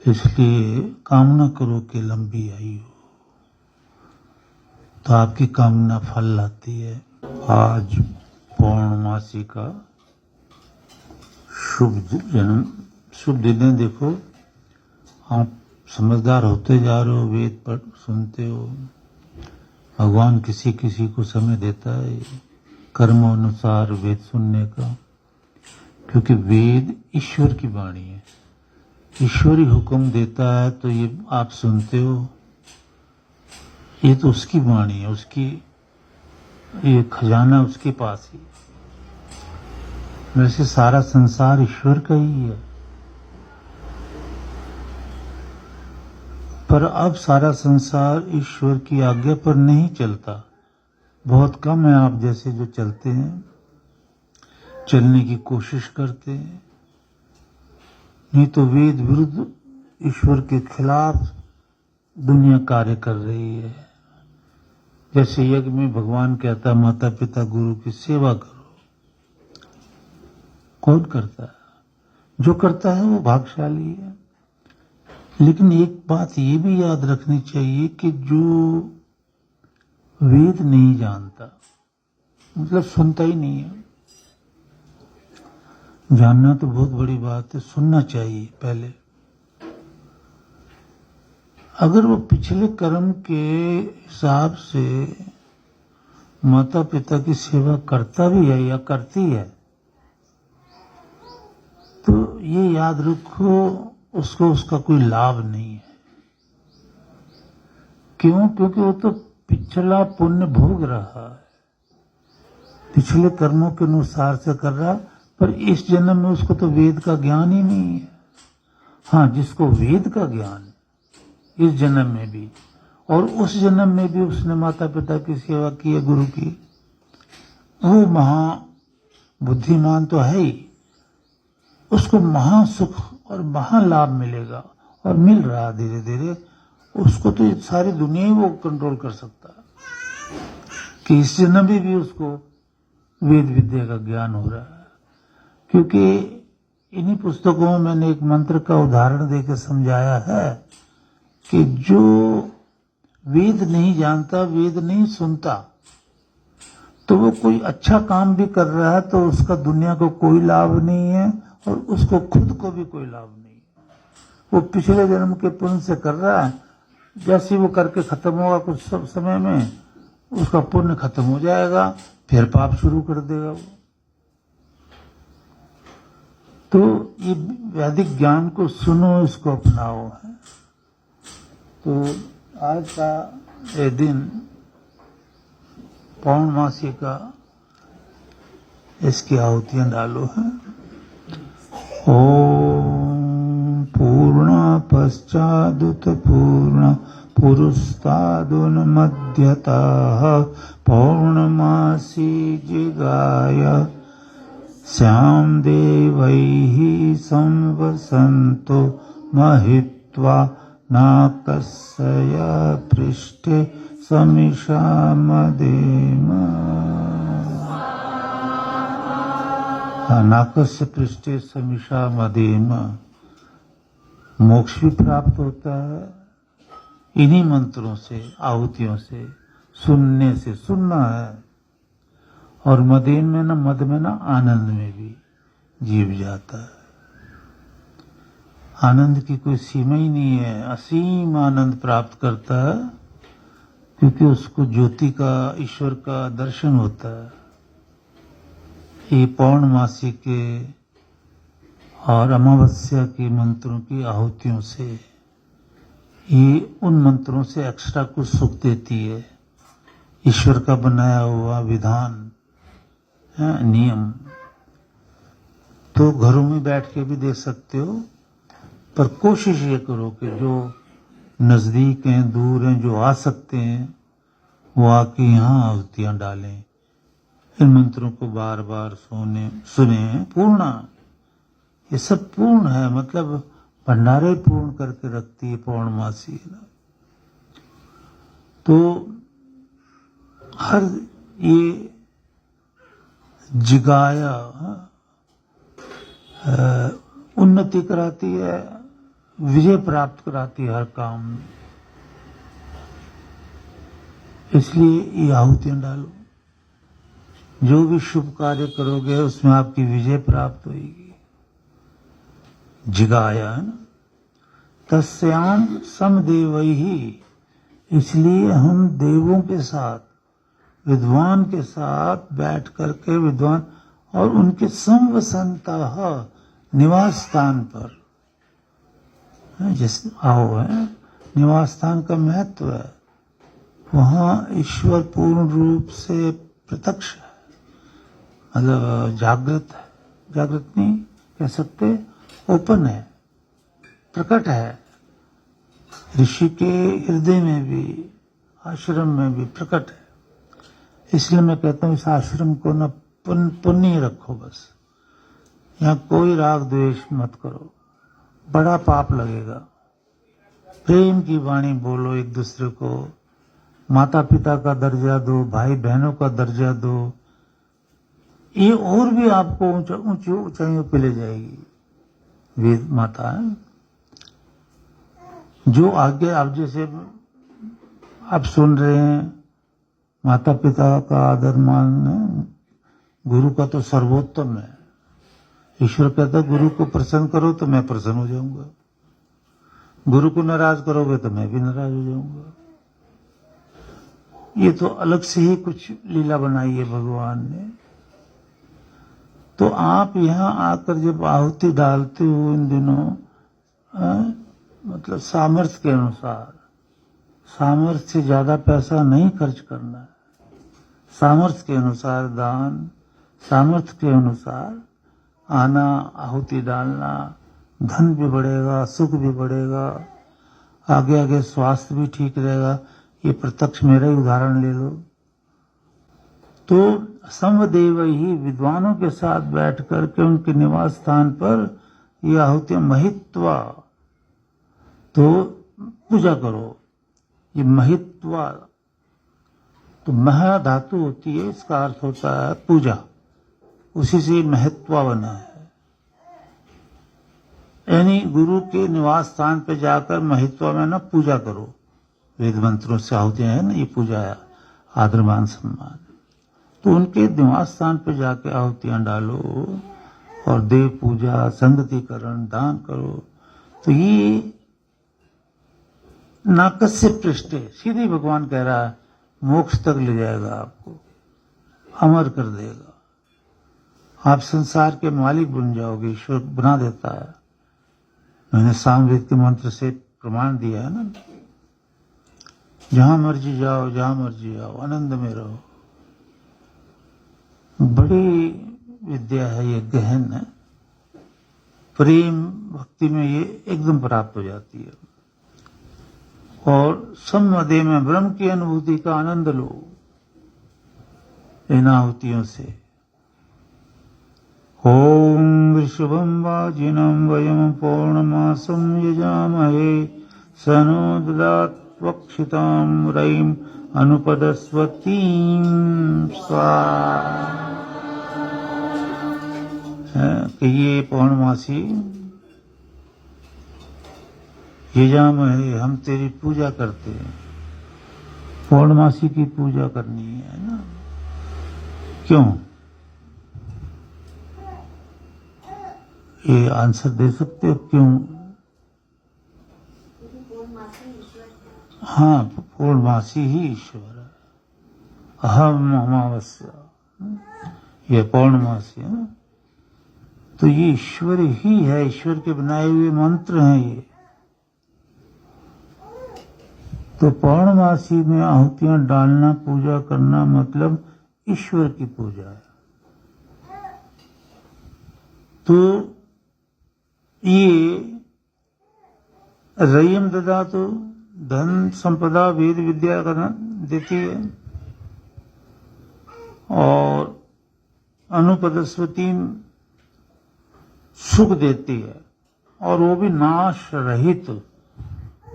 इसलिए कामना करो कि लंबी आयु, तो आपकी कामना फल लाती है। आज पौर्णमासी का शुभ दिन है। देखो, आप समझदार होते जा रहे हो, वेद पढ़ सुनते हो। भगवान किसी किसी को समय देता है कर्म अनुसार वेद सुनने का, क्योंकि वेद ईश्वर की वाणी है। ईश्वरी हुक्म देता है तो ये आप सुनते हो, ये तो उसकी वाणी है, उसकी, ये खजाना उसके पास ही। वैसे सारा संसार ईश्वर का ही है, पर अब सारा संसार ईश्वर की आज्ञा पर नहीं चलता। बहुत कम है आप जैसे जो चलते हैं, चलने की कोशिश करते हैं। नहीं तो वेद विरुद्ध, ईश्वर के खिलाफ दुनिया कार्य कर रही है। जैसे यज्ञ में भगवान कहता है माता पिता गुरु की सेवा करो, कौन करता है? जो करता है वो भाग्यशाली है। लेकिन एक बात ये भी याद रखनी चाहिए कि जो वेद नहीं जानता, मतलब सुनता ही नहीं है। जानना तो बहुत बड़ी बात है, सुनना चाहिए पहले। अगर वो पिछले कर्म के हिसाब से माता पिता की सेवा करता भी है या करती है, तो ये याद रखो उसको उसका कोई लाभ नहीं है। क्यों? क्योंकि वो तो पिछला पुण्य भोग रहा है, पिछले कर्मों के अनुसार से कर रहा, पर इस जन्म में उसको तो वेद का ज्ञान ही नहीं है। हाँ, जिसको वेद का ज्ञान इस जन्म में भी और उस जन्म में भी उसने माता पिता की सेवा की है, गुरु की, वो महा बुद्धिमान तो है ही, उसको महा सुख और महा लाभ मिलेगा और मिल रहा धीरे धीरे। उसको तो सारी दुनिया ही वो कंट्रोल कर सकता है कि इस जन्म में भी उसको वेद विद्या का ज्ञान हो रहा है। क्योंकि इन्हीं पुस्तकों में मैंने एक मंत्र का उदाहरण देकर समझाया है कि जो वेद नहीं जानता, वेद नहीं सुनता, तो वो कोई अच्छा काम भी कर रहा है तो उसका दुनिया को कोई लाभ नहीं है और उसको खुद को भी कोई लाभ नहीं है। वो पिछले जन्म के पुण्य से कर रहा है, जैसे वो करके खत्म होगा कुछ समय में, उसका पुण्य खत्म हो जाएगा, फिर पाप शुरू कर देगा वो। तो ये वैदिक ज्ञान को सुनो, इसको अपनाओ है। तो आज का ये दिन पौर्णमासी का, इसकी आहुतियां डालो है। ओम पूर्ण पश्चादुत पूर्ण पुरुस्तादुन मध्यतः पौर्णमासी जिगाय श्याम देवैः संवसन्तो महित्वा नाकस्य पृष्ठे समिषा मदेम। नाकस्य पृष्ठे समिषा मदेम। मोक्ष भी प्राप्त होता है इन्हीं मंत्रों से, आहुतियों से, सुनने से। सुनना है, और मदेन में ना, मद में ना, आनंद में भी जीव जाता है। आनंद की कोई सीमा ही नहीं है, असीम आनंद प्राप्त करता है, क्योंकि उसको ज्योति का, ईश्वर का दर्शन होता है। ये पौर्णमासी के और अमावस्या के मंत्रों की आहुतियों से, ये उन मंत्रों से एक्स्ट्रा कुछ सुख देती है। ईश्वर का बनाया हुआ विधान, नियम तो घरों में बैठ के भी देख सकते हो, पर कोशिश ये करो कि जो नजदीक हैं, दूर हैं, जो आ सकते हैं, वो आके यहाँ आहुतियां डालें। इन मंत्रों को बार बार सुने। पूर्ण, ये सब पूर्ण है, मतलब भंडारे पूर्ण करके रखती है पौर्णमासी। तो हर ये जिगाया उन्नति कराती है, विजय प्राप्त कराती है हर काम में। इसलिए ये आहुतियां डालो। जो भी शुभ कार्य करोगे उसमें आपकी विजय प्राप्त होगी। जिगाया है ना, तस्याम समदेवैहि। इसलिए हम देवों के साथ, विद्वान के साथ बैठ करके, विद्वान और उनके संवसंतः निवास स्थान पर, जिस आओ है, निवास स्थान का महत्व है। वहां ईश्वर पूर्ण रूप से प्रत्यक्ष है, मतलब जागृत है। जागृत नहीं कह सकते, ओपन है, प्रकट है। ऋषि के हृदय में भी, आश्रम में भी प्रकट है। इसलिए मैं कहता हूँ इस आश्रम को न पुण्य रखो, बस यहाँ कोई राग द्वेष मत करो, बड़ा पाप लगेगा। प्रेम की वाणी बोलो एक दूसरे को, माता पिता का दर्जा दो, भाई बहनों का दर्जा दो। ये और भी आपको ऊंची ऊंचाइयों पे ले जाएगी। वेद माता है, जो आगे आप जैसे आप सुन रहे हैं, माता पिता का आदर मान, गुरु का तो सर्वोत्तम है। ईश्वर कहता है गुरु को प्रसन्न करो तो मैं प्रसन्न हो जाऊंगा, गुरु को नाराज करोगे तो मैं भी नाराज हो जाऊंगा। ये तो अलग से ही कुछ लीला बनाई है भगवान ने। तो आप यहां आकर जब आहुति डालते हो इन दिनों, मतलब सामर्थ्य के अनुसार, सामर्थ्य से ज्यादा पैसा नहीं खर्च करना है, सामर्थ्य के अनुसार दान, सामर्थ्य के अनुसार आना, आहुति डालना, धन भी बढ़ेगा, सुख भी बढ़ेगा, आगे आगे स्वास्थ्य भी ठीक रहेगा। ये प्रत्यक्ष मेरा ही उदाहरण ले लो। तो समदेव ही विद्वानों के साथ बैठ करके उनके निवास स्थान पर ये आहुतियां महित्वा, तो पूजा करो। ये महित्वा तो महा धातु होती है, इसका अर्थ होता है पूजा, उसी से महत्वा बना है। यानी गुरु के निवास स्थान पर जाकर महित्वा में ना पूजा करो। वेद मंत्रों से आहुतियां है ना, ये पूजा है, आदर मान सम्मान। तो उनके निवास स्थान पर जाकर आहुतियां डालो और देव पूजा, संगतिकरण, दान करो। तो ये नाकस्य पृष्ठ है, सीधे भगवान कह रहा है मोक्ष तक ले जाएगा, आपको अमर कर देगा, आप संसार के मालिक बन जाओगे। ईश्वर बना देता है। मैंने सामवेद के मंत्र से प्रमाण दिया है ना, जहां मर्जी जाओ, जहां मर्जी आओ, आनंद में रहो। बड़ी विद्या है ये, गहन है। प्रेम भक्ति में ये एकदम प्राप्त हो जाती है। और सम्मदे में ब्रह्म की अनुभूति का आनंद लो इन आहुतियों से। ओम ऋषभं वाजिनं वयं पौर्णमासं यजामहे सनो ददात्वक्षितां रयिं अनुपदस्वतीं स्वाहा। कि ये पौर्णमासी यजामहे, हम तेरी पूजा करते हैं। पौर्णमासी की पूजा करनी है ना, क्यों? ये आंसर दे सकते हो क्यों? हाँ, पौर्णमासी ही ईश्वर है। अहम अमावस्या, ये पौर्णमासी है ना, तो ये ईश्वर ही है, ईश्वर के बनाए हुए मंत्र हैं ये। तो पौर्णमासी में आहुतियां डालना, पूजा करना, मतलब ईश्वर की पूजा है। तो ये रयिम ददा, तो धन संपदा वेद विद्या करना देती है, और अनुपदस्वती सुख देती है, और वो भी नाश रहित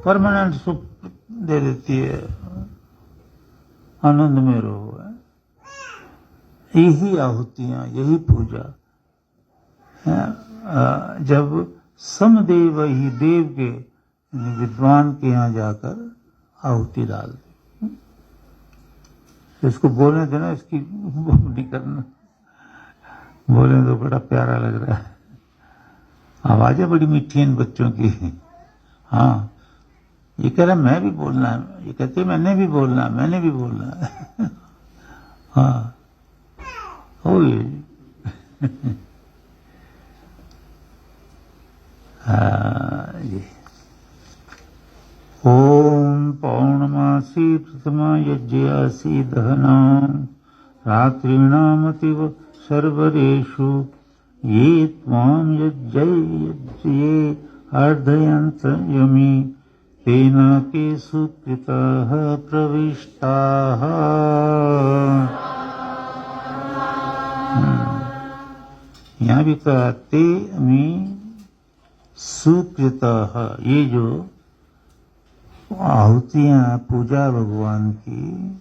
परमानेंट सुख दे देती है। आनंद में रहो है। यही आहुतियां, यही पूजा है। जब समदेव ही, देव के विद्वान के यहाँ जाकर आहुति डाल दे। इसको बोलने देना, इसकी नहीं करना, बोले तो बड़ा प्यारा लग रहा है। आवाजें बड़ी मीठी हैं बच्चों की। हाँ, ये कह रहा मैं भी बोलना है, ये कहते मैंने भी बोलना है, मैंने भी बोलना है। हाँ, हो ये ओम पौर्णमासी प्रथमा यज्ञासी दहनाम रात्रिणामतिव सर्वरेषु ये त्वां यज्ञे अर्धयन्त यमी तेन के सुकृतः प्रविष्टाः। यहाँ भी कहते में सुकृतः, ये जो आहुतियां पूजा भगवान की,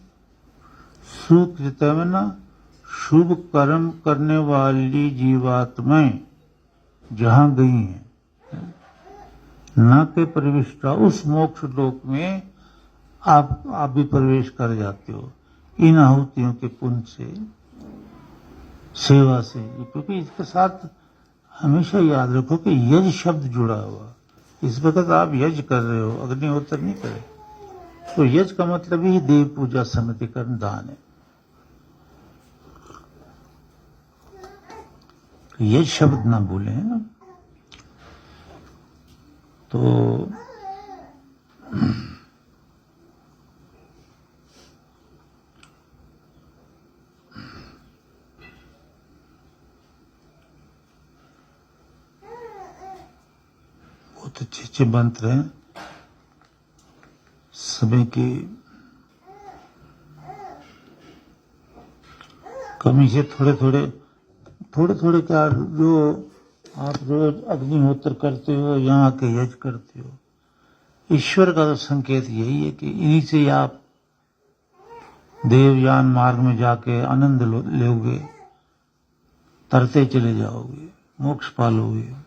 सुकृत में ना शुभ कर्म करने वाली जीवात्माएं जहां गई हैं, न के प्रविष्टा, उस मोक्ष लोक में आप भी प्रवेश कर जाते हो इन आहुतियों के पुण्य से, सेवा से। क्योंकि इसके साथ हमेशा याद रखो कि यज शब्द जुड़ा हुआ, इस वक्त आप यज कर रहे हो, अग्निहोत्र नहीं करे। तो यज का मतलब ही देव पूजा, समितिकरण, दान है। यज शब्द ना भूले हैं ना। तो बहुत अच्छे मंत्र हैं, समय की कमी से थोड़े थोड़े क्या, जो आप रोज अग्निहोत्र करते हो, यहाँ के यज करते हो, ईश्वर का तो संकेत यही है कि इन्हीं से आप देवयान मार्ग में जाके आनंद लोगे, तरते चले जाओगे, मोक्ष पालोगे।